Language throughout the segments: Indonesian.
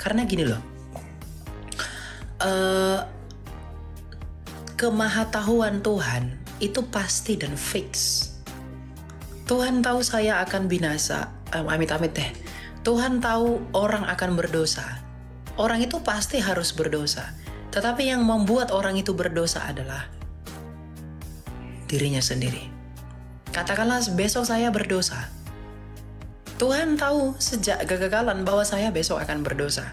Karena gini loh, kemahatauan Tuhan itu pasti dan fix. Tuhan tahu saya akan binasa, amit-amit deh. Tuhan tahu orang akan berdosa. Orang itu pasti harus berdosa. Tetapi yang membuat orang itu berdosa adalah dirinya sendiri. Katakanlah besok saya berdosa. Tuhan tahu sejak kegagalan bahwa saya besok akan berdosa.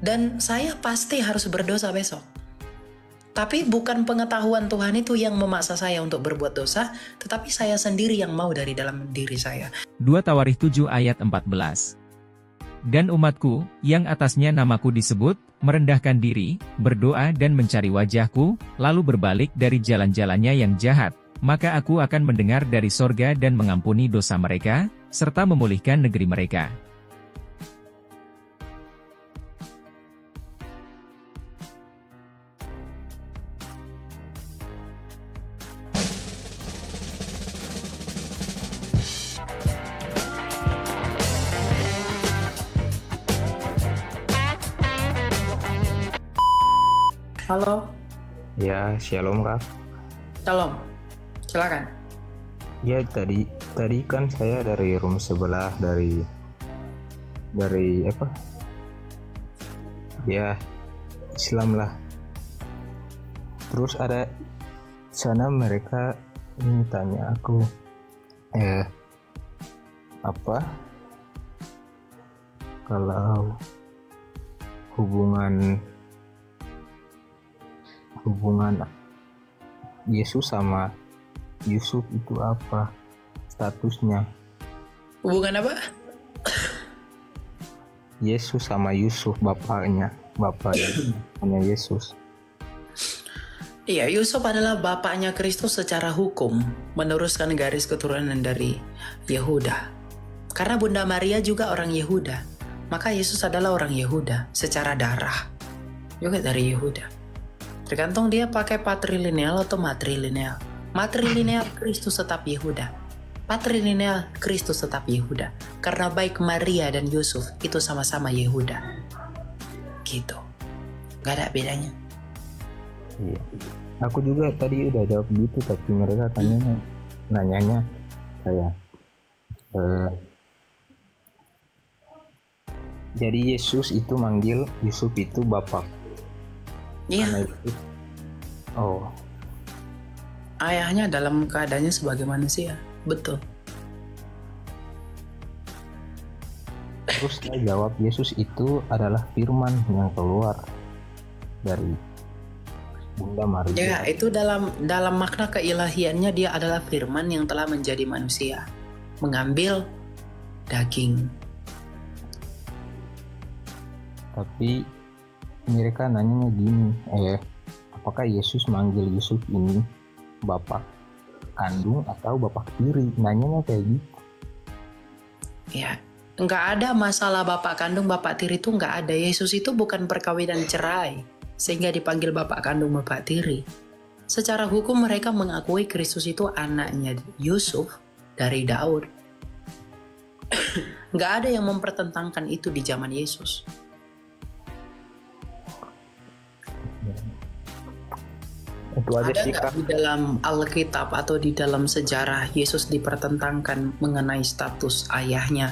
Dan saya pasti harus berdosa besok. Tapi bukan pengetahuan Tuhan itu yang memaksa saya untuk berbuat dosa, tetapi saya sendiri yang mau dari dalam diri saya. 2 Tawarikh 7 ayat 14. Dan umatku, yang atasnya namaku disebut, merendahkan diri, berdoa dan mencari wajahku, lalu berbalik dari jalan-jalannya yang jahat, maka aku akan mendengar dari sorga dan mengampuni dosa mereka, serta memulihkan negeri mereka. Halo, Ya, shalom Kak. Shalom. Silakan. Ya, tadi kan saya dari room sebelah dari apa? Ya, Islam lah. Terus ada sana mereka ini tanya aku apa kalau hubungan Yesus sama Yusuf itu apa statusnya? Hubungan apa? Yesus sama Yusuf bapaknya Yesus. Iya, Yusuf adalah bapaknya Kristus secara hukum, meneruskan garis keturunan dari Yehuda. Karena Bunda Maria juga orang Yehuda, maka Yesus adalah orang Yehuda secara darah, juga dari Yehuda. Tergantung dia pakai patrilineal atau matrilineal. Matrilineal Kristus tetap Yehuda. Patrilineal Kristus tetap Yehuda. Karena baik Maria dan Yusuf itu sama-sama Yehuda. Gitu. Gak ada bedanya. Iya. Aku juga tadi udah jawab gitu, tapi mereka nanyanya kayak jadi Yesus itu manggil Yusuf itu bapak. Iya. Oh. Ayahnya dalam keadaannya sebagai manusia. Betul. Terus saya jawab, Yesus itu adalah firman yang keluar dari Bunda Maria. Ya, itu dalam makna keilahiannya dia adalah firman yang telah menjadi manusia, mengambil daging. Tapi mereka nanya gini, apakah Yesus manggil Yusuf ini bapak kandung atau bapak tiri? Nanyanya kayak gitu. Ya, nggak ada masalah bapak kandung, bapak tiri itu nggak ada. Yesus itu bukan perkawinan cerai, sehingga dipanggil bapak kandung, bapak tiri. Secara hukum mereka mengakui Kristus itu anaknya Yusuf dari Daud. Nggak ada yang mempertentangkan itu di zaman Yesus. Itu aja Ada sih nggak Kak. di dalam Alkitab atau di dalam sejarah Yesus dipertentangkan mengenai status ayahnya,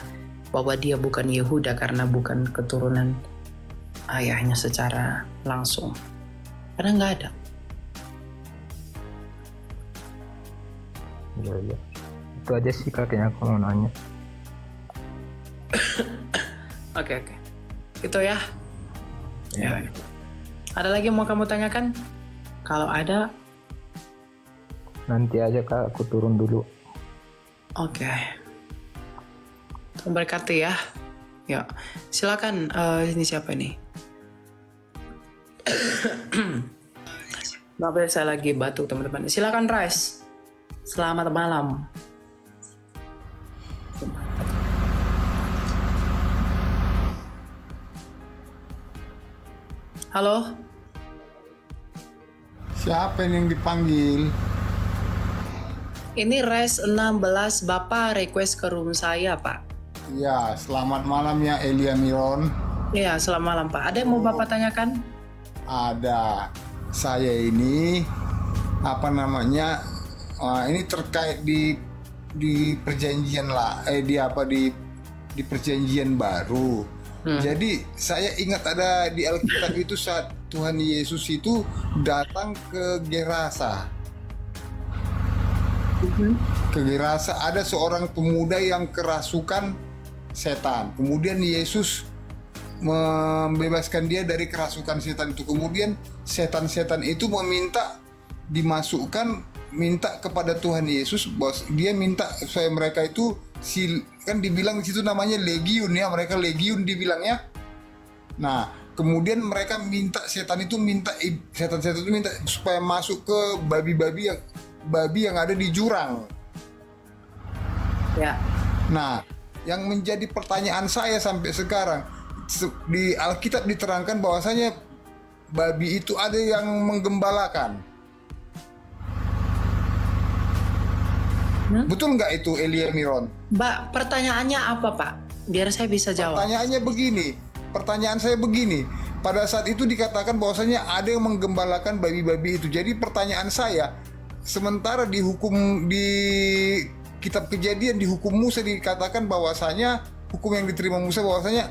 bahwa dia bukan Yehuda karena bukan keturunan ayahnya secara langsung? Karena nggak ada. Iya. Itu aja sih Kak yang aku mau nanya. Oke. Itu ya. Ya. Ada lagi yang mau kamu tanyakan? Kalau ada, Nanti aja Kak, aku turun dulu. oke. Tuhan berkati ya. Ya, silakan. Ini siapa ini? Maaf ya, saya lagi batuk teman-teman. Silakan Rice. Selamat malam. Halo. Siapa yang dipanggil? Ini Res 16, Bapak request ke room saya, Pak. Ya, selamat malam ya Elia Miron. Iya, selamat malam Pak. Ada yang mau Bapak tanyakan? Ada. Saya ini apa namanya? Ini terkait di perjanjian lah. Di perjanjian baru. Jadi saya ingat ada di Alkitab itu saat Tuhan Yesus itu datang ke Gerasa. Ke Gerasa ada seorang pemuda yang kerasukan setan. Kemudian Yesus membebaskan dia dari kerasukan setan itu. Kemudian setan-setan itu minta kepada Tuhan Yesus, bos. Dia minta supaya mereka itu kan dibilang di situ namanya legiun ya, mereka legiun dibilangnya. Nah, kemudian mereka minta setan-setan itu minta supaya masuk ke babi yang ada di jurang. Ya. Nah, yang menjadi pertanyaan saya sampai sekarang, di Alkitab diterangkan bahwasanya babi itu ada yang menggembalakan. Betul nggak itu, Elia Miron? Mbak, pertanyaannya apa Pak? Biar saya bisa jawab. Pertanyaan saya begini. Pada saat itu dikatakan bahwasanya ada yang menggembalakan babi-babi itu. Jadi pertanyaan saya, sementara di kitab Kejadian, di hukum Musa dikatakan bahwasanya hukum yang diterima Musa bahwasanya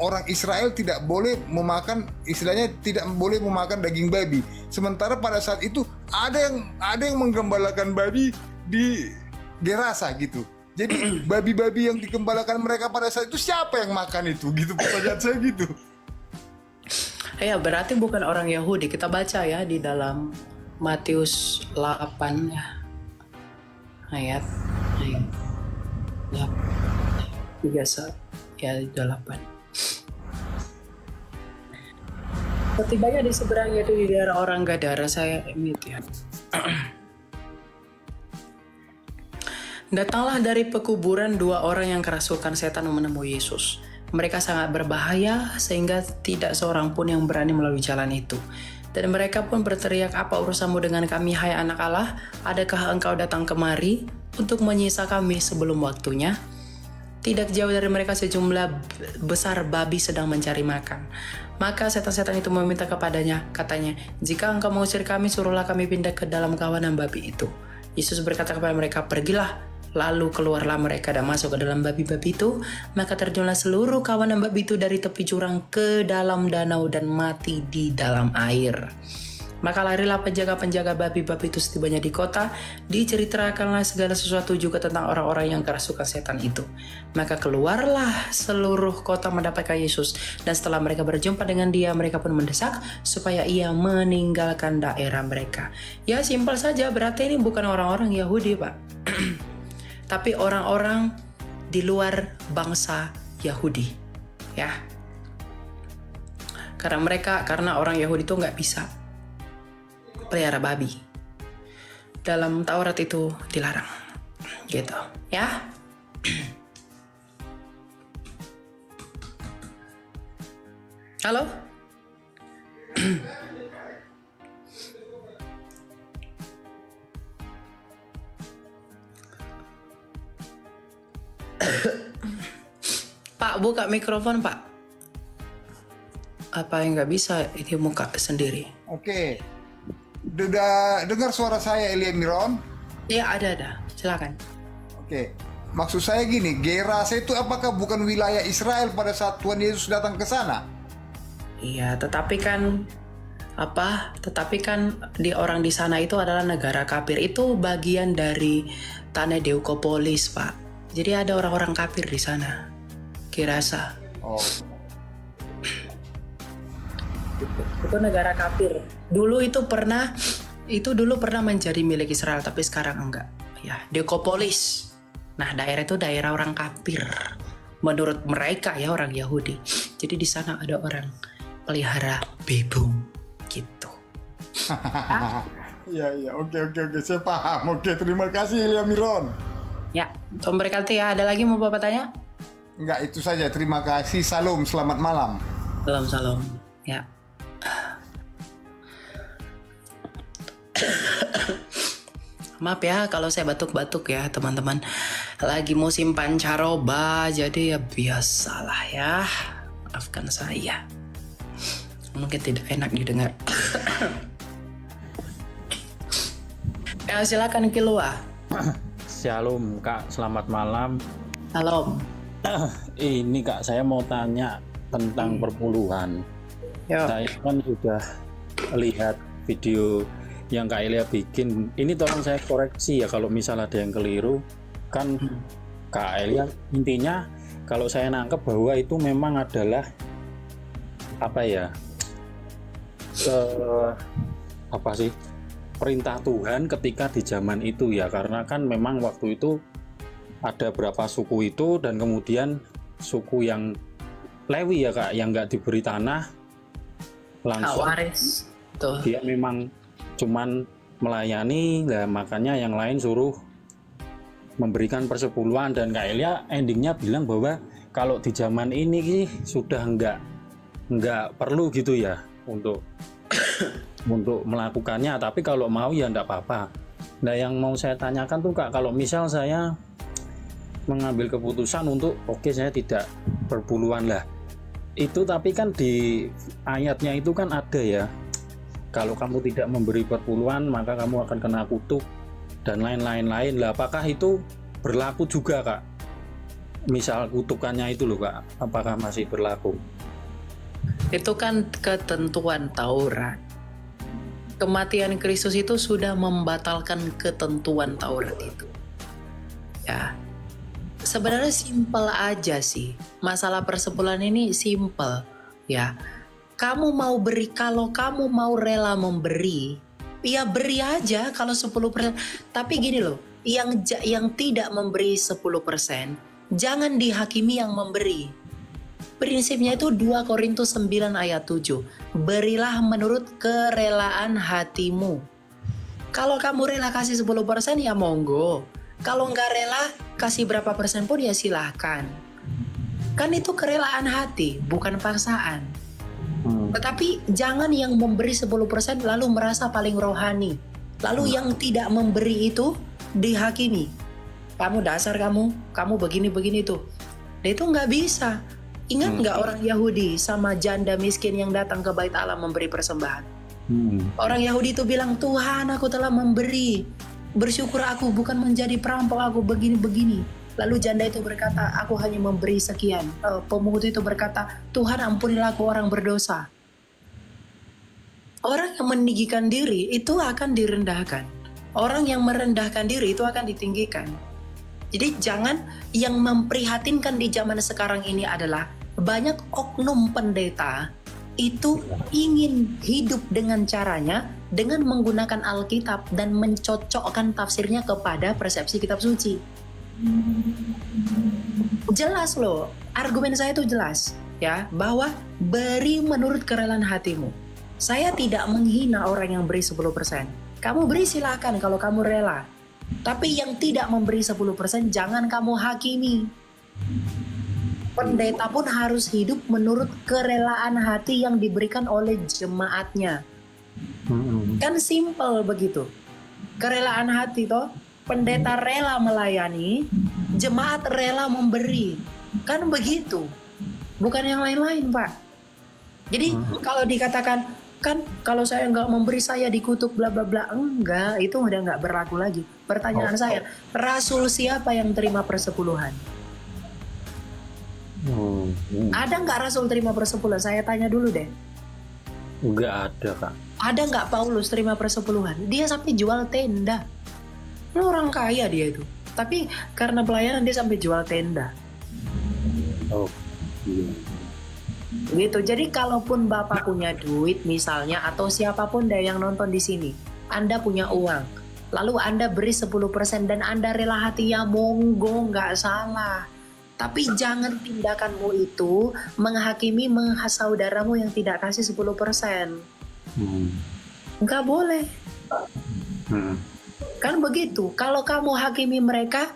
orang Israel tidak boleh memakan daging babi. Sementara pada saat itu ada yang menggembalakan babi di Gerasa gitu. Jadi babi-babi yang digembalakan mereka pada saat itu siapa yang makan itu? Gitu pertanyaan saya gitu. Ya, berarti bukan orang Yahudi. Kita baca ya di dalam Matius 8 ya. Ayat 8. 8. Setibanya di seberang yaitu di daerah orang Gadara, saya imit ya. Datanglah dari pekuburan 2 orang yang kerasukan setan menemui Yesus. Mereka sangat berbahaya sehingga tidak seorang pun yang berani melalui jalan itu. Dan mereka pun berteriak, "Apa urusanmu dengan kami, hai anak Allah? Adakah engkau datang kemari untuk menyiksa kami sebelum waktunya?" Tidak jauh dari mereka sejumlah besar babi sedang mencari makan. Maka setan-setan itu meminta kepadanya, katanya, "Jika engkau mengusir kami, suruhlah kami pindah ke dalam kawanan babi itu." Yesus berkata kepada mereka, "Pergilah." Lalu keluarlah mereka dan masuk ke dalam babi-babi itu. Maka terjunlah seluruh kawanan babi itu dari tepi jurang ke dalam danau dan mati di dalam air. Maka larilah penjaga-penjaga babi-babi itu setibanya di kota. Diceritakanlah segala sesuatu juga tentang orang-orang yang kerasukan setan itu. Maka keluarlah seluruh kota mendapatkan Yesus. Dan setelah mereka berjumpa dengan dia, mereka pun mendesak supaya ia meninggalkan daerah mereka. Ya, simpel saja. Berarti ini bukan orang-orang Yahudi, Pak. Tapi orang-orang di luar bangsa Yahudi, ya. Karena orang Yahudi itu nggak bisa pelihara babi. Dalam Taurat itu dilarang, gitu, ya. Halo? Pak, buka mikrofon, Pak. Apa yang nggak bisa ini muka sendiri? Oke. Udah dengar suara saya, Elia Miron? Iya, ada. Silakan. Oke. Maksud saya gini, Gerasa itu apakah bukan wilayah Israel pada saat Tuhan Yesus datang ke sana? Iya, tetapi kan di orang di sana itu adalah negara kafir. Itu bagian dari tanah Deokopolis, Pak. Jadi ada orang-orang kafir di sana. Gerasa. Oh. Itu negara kafir. Dulu pernah menjadi milik Israel, tapi sekarang enggak. Ya, Deokopolis. Nah, daerah itu daerah orang kafir. Menurut mereka ya, orang Yahudi. Jadi di sana ada orang pelihara bebung gitu. Iya, oke, saya paham. Oke, terima kasih Elia Miron. Ya, Tuhan berkati ya. Ada lagi mau Bapak tanya? Enggak, itu saja. Terima kasih. Salam, selamat malam. Salam. Ya. Maaf ya kalau saya batuk-batuk ya teman-teman. Lagi musim pancaroba, jadi ya biasalah ya. maafkan saya. Mungkin tidak enak didengar. Ya, silakan keluar. Shalom Kak, selamat malam. Salam. Ini Kak, saya mau tanya tentang perpuluhan. Yo. Saya kan sudah lihat video yang Kak Elia bikin. Ini tolong saya koreksi ya kalau misal ada yang keliru. Kan Kak Elia intinya kalau saya nangkep bahwa itu memang adalah apa ya? Apa sih? Perintah Tuhan ketika di zaman itu ya, karena kan memang waktu itu ada berapa suku itu dan kemudian suku yang Lewi ya Kak yang nggak diberi tanah langsung Waris. Tuh. dia memang cuman melayani, nah makanya yang lain suruh memberikan persepuluhan. Dan Kak Elia endingnya bilang bahwa kalau di zaman ini sudah nggak perlu gitu ya untuk melakukannya, tapi kalau mau ya enggak apa-apa. Nah yang mau saya tanyakan tuh Kak, kalau misal saya mengambil keputusan untuk oke saya tidak perpuluhan lah, itu tapi kan di ayatnya itu kan ada ya, kalau kamu tidak memberi perpuluhan maka kamu akan kena kutuk dan lain-lain lah. Apakah itu berlaku juga Kak? Misal kutukannya itu loh Kak, apakah masih berlaku? Itu kan ketentuan Taurat. Kematian Kristus itu sudah membatalkan ketentuan Taurat itu. Ya. Sebenarnya simpel aja sih. Masalah persepuluhan ini simpel, ya. Kamu mau beri, kalau kamu mau rela memberi, ya beri aja kalau 10%. Tapi gini loh, yang tidak memberi 10%, jangan dihakimi yang memberi. Prinsipnya itu 2 Korintus 9 ayat 7. Berilah menurut kerelaan hatimu. Kalau kamu rela kasih 10% ya monggo. Kalau nggak rela kasih berapa persen pun ya silahkan. Kan itu kerelaan hati, bukan paksaan. Tetapi jangan yang memberi 10% lalu merasa paling rohani. Lalu yang tidak memberi itu dihakimi. Kamu dasar kamu begini-begini tuh. Dan itu nggak bisa. Ingat nggak orang Yahudi sama janda miskin yang datang ke Bait Allah memberi persembahan? Orang Yahudi itu bilang, Tuhan aku telah memberi, bersyukur aku, bukan menjadi perampok aku begini-begini. Lalu janda itu berkata, aku hanya memberi sekian. Pemungut itu berkata, Tuhan ampunilah aku orang berdosa. Orang yang meninggikan diri itu akan direndahkan. Orang yang merendahkan diri itu akan ditinggikan. Jadi jangan, yang memprihatinkan di zaman sekarang ini adalah banyak oknum pendeta itu ingin hidup dengan caranya dengan menggunakan Alkitab dan mencocokkan tafsirnya kepada persepsi kitab suci. Jelas loh, argumen saya itu jelas ya, bahwa beri menurut kerelaan hatimu. Saya tidak menghina orang yang beri 10%. Kamu beri silakan kalau kamu rela. Tapi yang tidak memberi 10% jangan kamu hakimi. Pendeta pun harus hidup menurut kerelaan hati yang diberikan oleh jemaatnya. Kan simpel begitu. Kerelaan hati toh, pendeta rela melayani, jemaat rela memberi. Kan begitu. Bukan yang lain-lain, Pak. Jadi kalau dikatakan kan kalau saya nggak memberi saya dikutuk bla bla bla, enggak, itu udah nggak berlaku lagi. Pertanyaan saya, rasul siapa yang terima persepuluhan? Ada nggak rasul terima persepuluhan? Saya tanya dulu deh. Nggak ada Kak. Ada nggak Paulus terima persepuluhan? Dia sampai jual tenda. Ini orang kaya dia itu. Tapi karena pelayanan dia sampai jual tenda. Oh, iya. Gitu. Jadi kalaupun Bapak punya duit misalnya, atau siapapun deh yang nonton di sini, Anda punya uang, lalu Anda beri 10% dan Anda rela hati, ya monggo, nggak salah. Tapi jangan tindakanmu itu menghakimi saudaramu yang tidak kasih 10%. Nggak boleh. Kan begitu. Kalau kamu hakimi mereka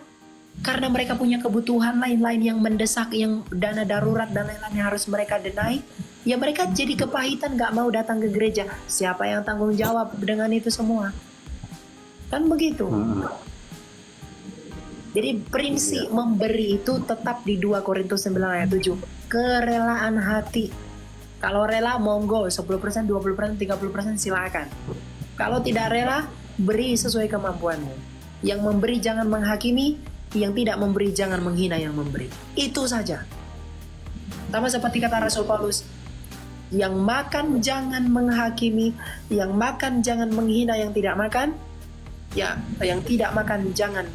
karena mereka punya kebutuhan lain-lain yang mendesak, yang dana darurat dan lain-lain yang harus mereka denai, ya mereka jadi kepahitan, gak mau datang ke gereja. Siapa yang tanggung jawab dengan itu semua? Kan begitu. Jadi prinsip memberi itu tetap di 2 Korintus 9 ayat 7. kerelaan hati. Kalau rela monggo 10%, 20%, 30% silakan. Kalau tidak rela, beri sesuai kemampuanmu. Yang memberi jangan menghakimi, yang tidak memberi jangan menghina yang memberi. Itu saja. Sama seperti kata Rasul Paulus, yang makan jangan menghakimi, yang makan jangan menghina yang tidak makan, ya, yang tidak makan jangan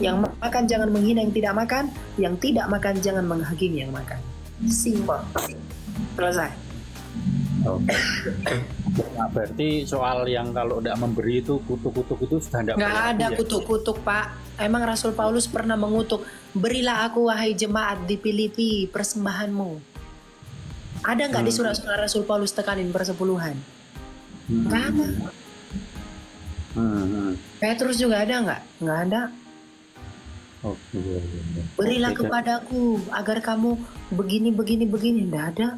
yang makan jangan menghina yang tidak makan, yang tidak makan jangan menghakimi yang makan. Simple. Selesai. Oke. Nah, berarti soal yang kalau tidak memberi itu kutuk-kutuk itu sudah tidak Nggak ada kutuk-kutuk, Pak. Emang Rasul Paulus pernah mengutuk, berilah aku wahai jemaat di Filipi persembahanmu. Ada nggak di surat-surat Rasul Paulus tekanin persepuluhan? Nggak ada. Petrus juga ada nggak? Nggak ada. Berilah kepadaku agar kamu begini. Nggak ada.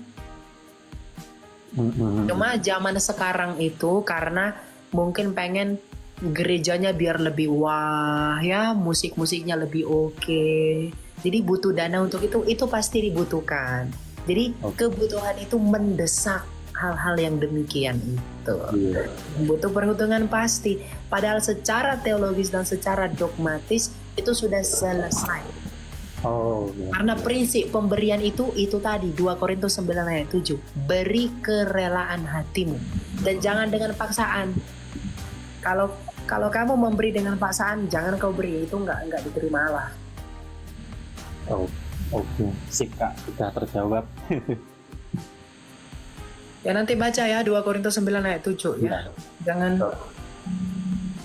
Cuma zaman sekarang itu karena mungkin pengen gerejanya biar lebih wah ya, musik-musiknya lebih oke. Jadi butuh dana untuk itu pasti dibutuhkan. Jadi kebutuhan itu mendesak hal-hal yang demikian itu. Butuh perhitungan pasti. Padahal secara teologis dan secara dogmatis itu sudah selesai. Karena prinsip pemberian itu tadi 2 Korintus 9 ayat 7. Beri kerelaan hatimu dan jangan dengan paksaan. Kalau kamu memberi dengan paksaan, jangan kau beri, itu enggak diterima Allah. Oke, sip Kak, sudah terjawab. Ya nanti baca ya 2 Korintus 9 ayat 7 ya. Jangan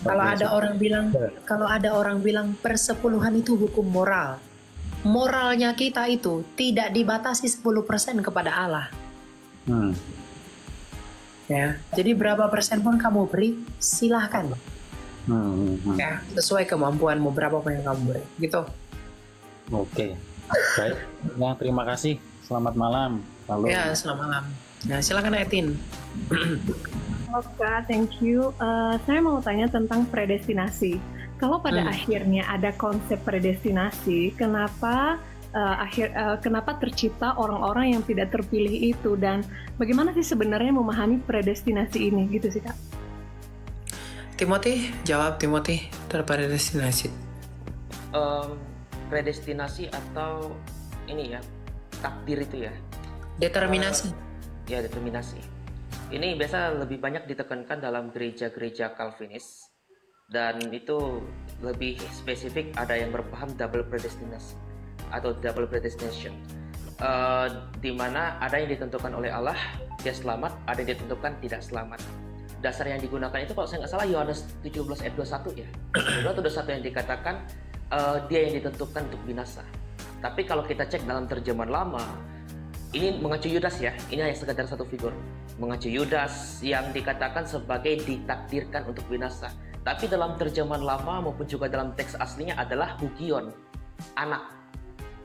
kalau ada orang bilang persepuluhan itu hukum moral. Moralnya kita itu tidak dibatasi 10% kepada Allah. Ya, jadi berapa persen pun kamu beri, silahkan. Ya, sesuai kemampuanmu berapa pun yang kamu beri, gitu. Oke, baik. Ya, terima kasih. Selamat malam. Lalu... Ya, selamat malam. Nah, silakan Etin. Oke, thank you. Saya mau tanya tentang predestinasi. Kalau pada akhirnya ada konsep predestinasi, kenapa tercipta orang-orang yang tidak terpilih itu, dan bagaimana sih sebenarnya memahami predestinasi ini, gitu sih Kak? Timothy, jawab Timothy, terpredestinasi. Predestinasi atau ini ya, takdir itu ya? Determinasi. Ya, determinasi. Ini biasa lebih banyak ditekankan dalam gereja-gereja Calvinis. Dan itu lebih spesifik, ada yang berpaham double predestinasi atau double predestination, di mana ada yang ditentukan oleh Allah dia selamat, ada yang ditentukan tidak selamat. Dasar yang digunakan itu kalau saya nggak salah Yohanes 17 ayat 21 ya, 21 yang dikatakan dia yang ditentukan untuk binasa. Tapi kalau kita cek dalam terjemahan lama, ini mengacu Yudas ya, ini hanya sekedar satu figur, mengacu Yudas yang dikatakan sebagai ditakdirkan untuk binasa. Tapi dalam terjemahan lama maupun juga dalam teks aslinya adalah Hugion, anak.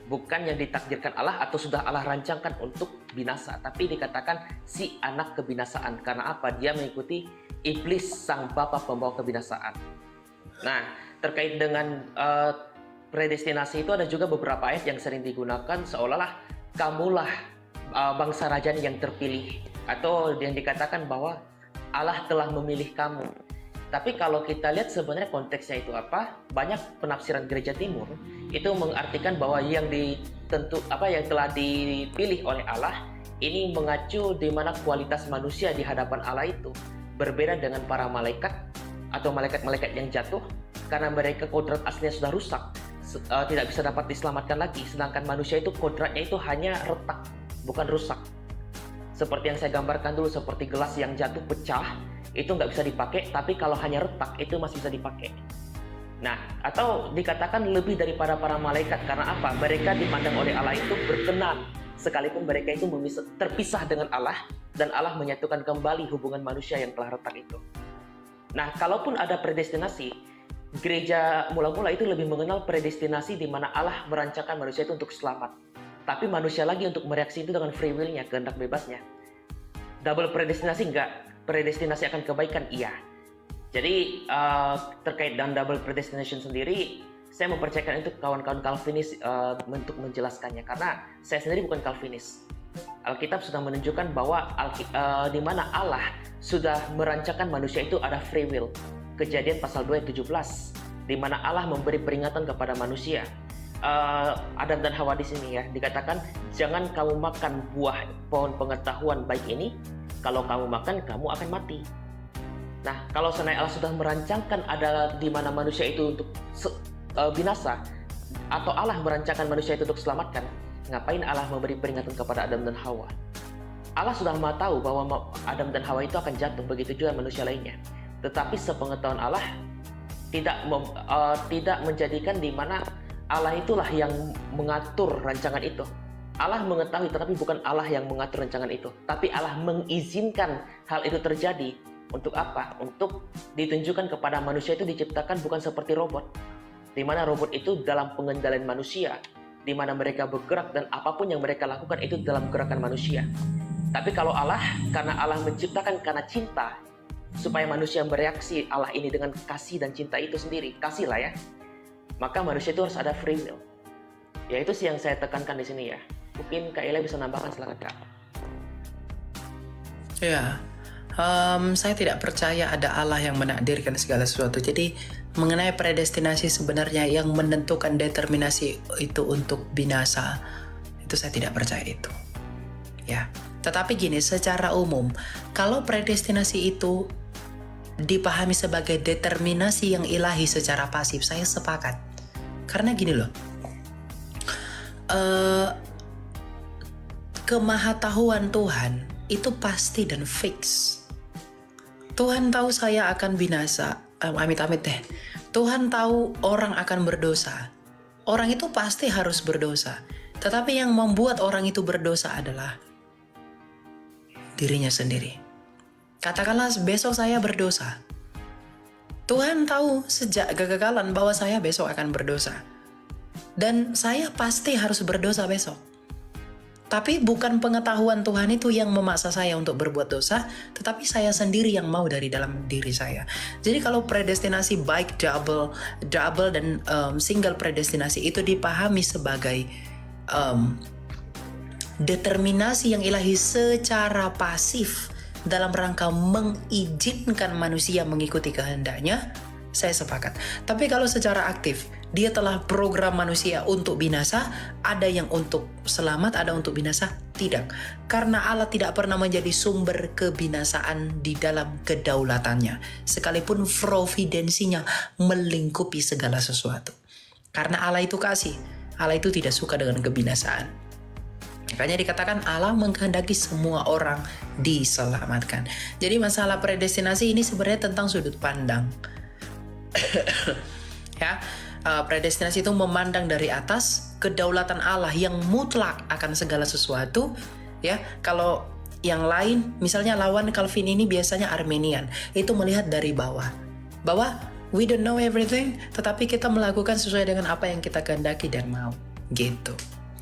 Bukan yang ditakdirkan Allah atau sudah Allah rancangkan untuk binasa. Tapi dikatakan si anak kebinasaan. Karena apa? Dia mengikuti iblis sang bapa pembawa kebinasaan. Nah, terkait dengan predestinasi itu ada juga beberapa ayat yang sering digunakan seolah-olah kamulah bangsa raja yang terpilih. Atau yang dikatakan bahwa Allah telah memilih kamu. Tapi kalau kita lihat sebenarnya konteksnya itu apa? Banyak penafsiran gereja timur itu mengartikan bahwa yang yang telah dipilih oleh Allah ini mengacu di mana kualitas manusia di hadapan Allah itu berbeda dengan para malaikat atau malaikat-malaikat yang jatuh karena mereka kodrat aslinya sudah rusak, tidak bisa dapat diselamatkan lagi. Sedangkan manusia itu kodratnya itu hanya retak, bukan rusak. Seperti yang saya gambarkan dulu, seperti gelas yang jatuh pecah itu nggak bisa dipakai, tapi kalau hanya retak itu masih bisa dipakai. Nah, atau dikatakan lebih daripada para malaikat, karena apa? Mereka dipandang oleh Allah itu berkenan, sekalipun mereka itu terpisah dengan Allah, dan Allah menyatukan kembali hubungan manusia yang telah retak itu. Nah, kalaupun ada predestinasi, gereja mula-mula itu lebih mengenal predestinasi di mana Allah merancangkan manusia itu untuk selamat. Tapi manusia lagi untuk mereaksi itu dengan free will-nya, kehendak bebasnya. Double predestinasi enggak. Predestinasi akan kebaikan, iya. Jadi terkait dengan double predestination sendiri, saya mempercayakan itu kawan-kawan Calvinis untuk menjelaskannya, karena saya sendiri bukan Calvinis. Alkitab sudah menunjukkan bahwa di mana Allah sudah merancangkan manusia itu ada free will. Kejadian pasal 2 ayat 17, di mana Allah memberi peringatan kepada manusia. Adam dan Hawa di sini ya dikatakan, jangan kamu makan buah pohon pengetahuan baik ini, kalau kamu makan kamu akan mati. Nah, kalau seandainya Allah sudah merancangkan ada di mana manusia itu untuk binasa, atau Allah merancangkan manusia itu untuk selamatkan, ngapain Allah memberi peringatan kepada Adam dan Hawa? Allah sudah tahu bahwa Adam dan Hawa itu akan jatuh, begitu juga manusia lainnya. Tetapi sepengetahuan Allah tidak menjadikan di mana Allah itulah yang mengatur rancangan itu. Allah mengetahui, tetapi bukan Allah yang mengatur rancangan itu, tapi Allah mengizinkan hal itu terjadi. Untuk apa? Untuk ditunjukkan kepada manusia itu diciptakan bukan seperti robot, di mana robot itu dalam pengendalian manusia, di mana mereka bergerak dan apapun yang mereka lakukan itu dalam gerakan manusia. Tapi kalau Allah, karena Allah menciptakan karena cinta, supaya manusia bereaksi Allah ini dengan kasih dan cinta itu sendiri, kasih lah ya, maka manusia itu harus ada free will. Ya itu sih yang saya tekankan di sini ya. Mungkin Kak Ila bisa nambahkan, silakan Kak. Ya, saya tidak percaya ada Allah yang menakdirkan segala sesuatu. Jadi mengenai predestinasi sebenarnya yang menentukan determinasi itu untuk binasa, itu saya tidak percaya itu. Ya, tetapi gini, secara umum, kalau predestinasi itu dipahami sebagai determinasi yang ilahi secara pasif, saya sepakat. Karena gini loh, kemahatauan Tuhan itu pasti dan fix. Tuhan tahu saya akan binasa, amit-amit deh. Tuhan tahu orang akan berdosa. Orang itu pasti harus berdosa. Tetapi yang membuat orang itu berdosa adalah dirinya sendiri. Katakanlah besok saya berdosa. Tuhan tahu sejak kegagalan bahwa saya besok akan berdosa. Dan saya pasti harus berdosa besok. Tapi bukan pengetahuan Tuhan itu yang memaksa saya untuk berbuat dosa, tetapi saya sendiri yang mau dari dalam diri saya. Jadi kalau predestinasi baik double dan single predestinasi itu dipahami sebagai determinasi yang ilahi secara pasif dalam rangka mengizinkan manusia mengikuti kehendaknya, saya sepakat. Tapi kalau secara aktif, dia telah program manusia untuk binasa, ada yang untuk selamat, ada untuk binasa, tidak. Karena Allah tidak pernah menjadi sumber kebinasaan di dalam kedaulatannya, sekalipun providensinya melingkupi segala sesuatu. Karena Allah itu kasih, Allah itu tidak suka dengan kebinasaan. Makanya dikatakan Allah menghendaki semua orang diselamatkan. Jadi masalah predestinasi ini sebenarnya tentang sudut pandang. Ya, predestinasi itu memandang dari atas kedaulatan Allah yang mutlak akan segala sesuatu. Ya, kalau yang lain, misalnya lawan Calvin ini biasanya Arminian, itu melihat dari bawah, bahwa we don't know everything, tetapi kita melakukan sesuai dengan apa yang kita kehendaki dan mau, gitu.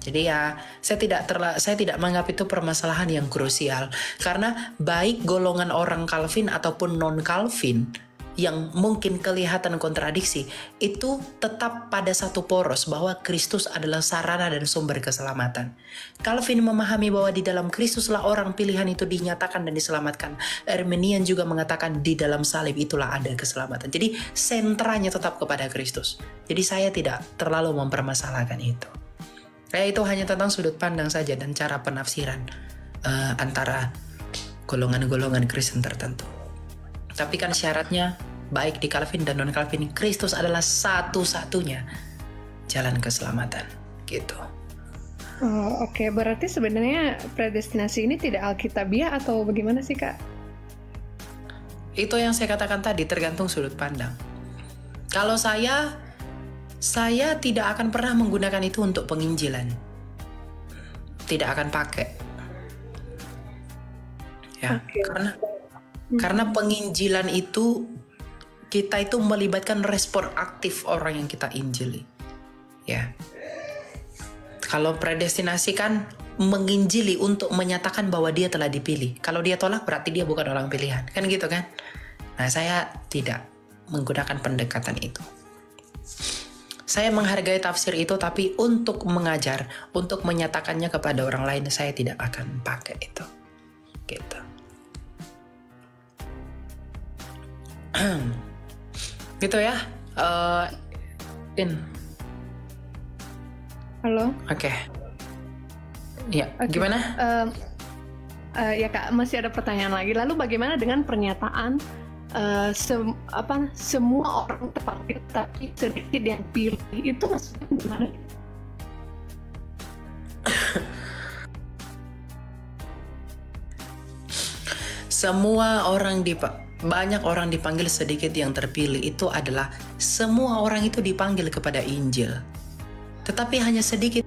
Jadi ya, saya tidak menganggap itu permasalahan yang krusial. Karena baik golongan orang Calvin ataupun non-Calvin yang mungkin kelihatan kontradiksi, itu tetap pada satu poros bahwa Kristus adalah sarana dan sumber keselamatan. Calvin memahami bahwa di dalam Kristuslah orang pilihan itu dinyatakan dan diselamatkan. Arminian juga mengatakan di dalam salib itulah ada keselamatan. Jadi sentranya tetap kepada Kristus. Jadi saya tidak terlalu mempermasalahkan itu. Itu hanya tentang sudut pandang saja dan cara penafsiran antara golongan-golongan Kristen tertentu. Tapi kan syaratnya baik di Calvin dan non-Calvin, Kristus adalah satu-satunya jalan keselamatan, gitu. Oke, berarti sebenarnya predestinasi ini tidak alkitabiah atau bagaimana sih, Kak? Itu yang saya katakan tadi, tergantung sudut pandang. Kalau saya tidak akan pernah menggunakan itu untuk penginjilan. Tidak akan pakai. Ya, karena penginjilan itu kita itu melibatkan respon aktif orang yang kita injili. Ya. Kalau predestinasi kan menginjili untuk menyatakan bahwa dia telah dipilih. Kalau dia tolak berarti dia bukan orang pilihan. Kan gitu kan? Nah, saya tidak menggunakan pendekatan itu. Saya menghargai tafsir itu, tapi untuk mengajar, untuk menyatakannya kepada orang lain, saya tidak akan pakai itu. Gitu. Gitu ya. In. Halo. Oke. Ya, Oke. gimana? Ya Kak, masih ada pertanyaan lagi. Lalu bagaimana dengan pernyataan semua orang terpanggil tapi sedikit yang pilih, itu maksudnya gimana? Banyak orang dipanggil, sedikit yang terpilih, itu adalah semua orang itu dipanggil kepada Injil, tetapi hanya sedikit